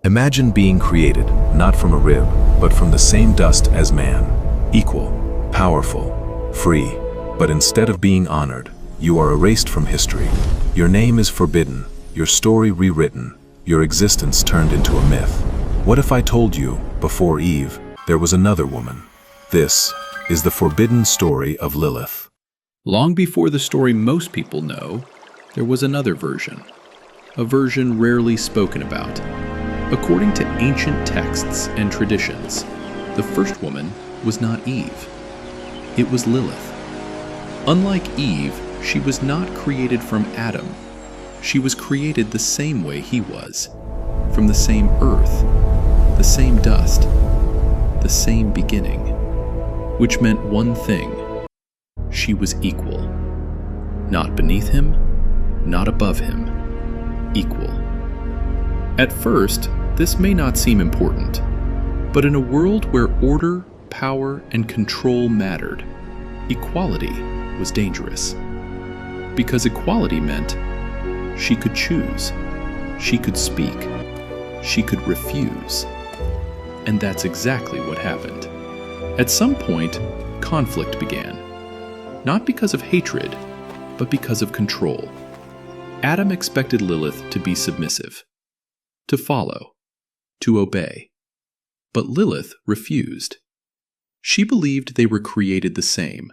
Imagine being created, not from a rib, but from the same dust as man. Equal, powerful, free. But instead of being honored, you are erased from history. Your name is forbidden, your story rewritten, your existence turned into a myth. What if I told you, before Eve, there was another woman? This is the forbidden story of Lilith. Long before the story most people know, there was another version. A version rarely spoken about. According to ancient texts and traditions, the first woman was not Eve. It was Lilith. Unlike Eve, she was not created from Adam. She was created the same way he was, from the same earth, the same dust, the same beginning, which meant one thing: she was equal. Not beneath him, not above him, equal. At first, this may not seem important, but in a world where order, power, and control mattered, equality was dangerous. Because equality meant she could choose, she could speak, she could refuse. And that's exactly what happened. At some point, conflict began. Not because of hatred, but because of control. Adam expected Lilith to be submissive, to follow, to obey. But Lilith refused. She believed they were created the same.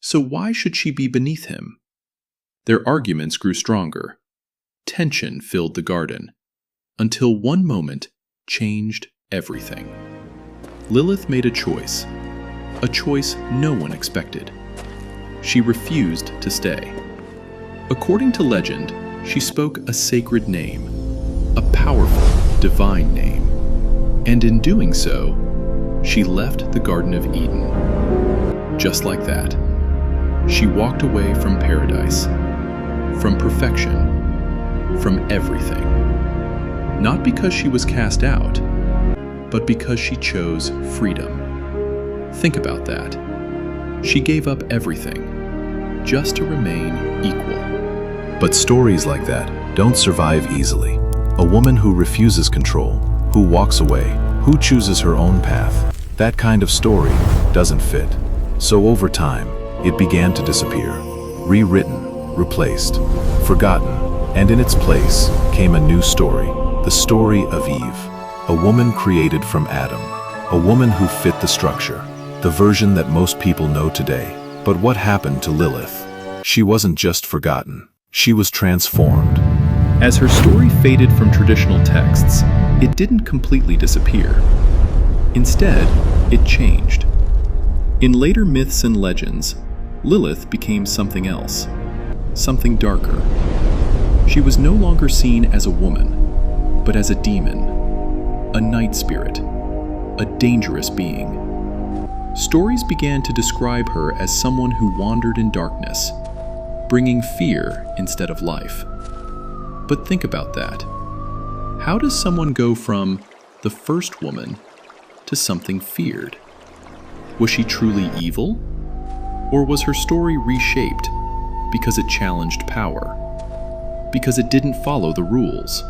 So why should she be beneath him? Their arguments grew stronger. Tension filled the garden, until one moment changed everything. Lilith made a choice no one expected. She refused to stay. According to legend, she spoke a sacred name, a powerful, divine name. And in doing so, she left the Garden of Eden. Just like that. She walked away from paradise, from perfection, from everything. Not because she was cast out, but because she chose freedom. Think about that. She gave up everything, just to remain equal. But stories like that don't survive easily. A woman who refuses control, who walks away, who chooses her own path, that kind of story doesn't fit. So over time, it began to disappear, rewritten, replaced, forgotten, and in its place came a new story, the story of Eve, a woman created from Adam, a woman who fit the structure, the version that most people know today. But what happened to Lilith? She wasn't just forgotten, she was transformed. As her story faded from traditional texts, it didn't completely disappear. Instead, it changed. In later myths and legends, Lilith became something else, something darker. She was no longer seen as a woman, but as a demon, a night spirit, a dangerous being. Stories began to describe her as someone who wandered in darkness, bringing fear instead of life. But think about that. How does someone go from the first woman to something feared? Was she truly evil? Or was her story reshaped because it challenged power? Because it didn't follow the rules?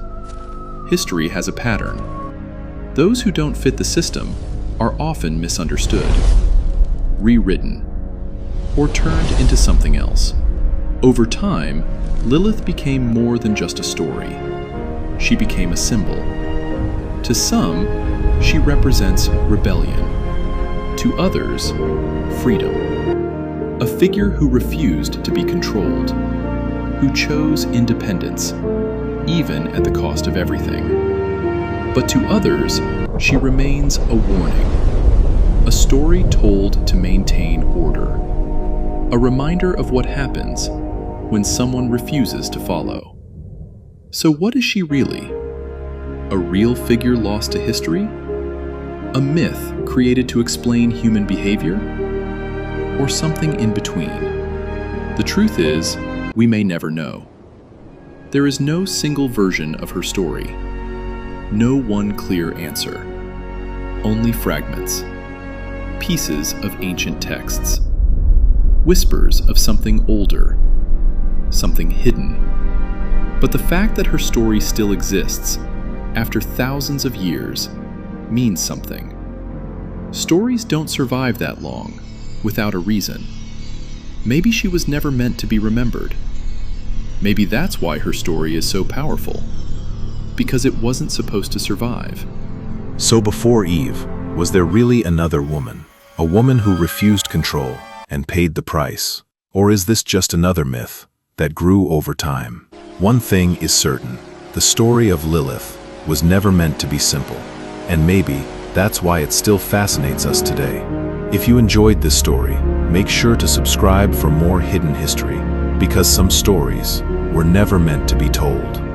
History has a pattern. Those who don't fit the system are often misunderstood, rewritten, or turned into something else. Over time, Lilith became more than just a story. She became a symbol. To some, she represents rebellion. To others, freedom. A figure who refused to be controlled, who chose independence, even at the cost of everything. But to others, she remains a warning, a story told to maintain order, a reminder of what happens when someone refuses to follow. So what is she really? A real figure lost to history? A myth created to explain human behavior? Or something in between? The truth is, we may never know. There is no single version of her story. No one clear answer. Only fragments. Pieces of ancient texts. Whispers of something older. Something hidden. But the fact that her story still exists, after thousands of years, means something. Stories don't survive that long without a reason. Maybe she was never meant to be remembered. Maybe that's why her story is so powerful, because it wasn't supposed to survive. So before Eve, was there really another woman? A woman who refused control and paid the price? Or is this just another myth that grew over time? One thing is certain, the story of Lilith was never meant to be simple. And maybe that's why it still fascinates us today. If you enjoyed this story, make sure to subscribe for more hidden history, because some stories were never meant to be told.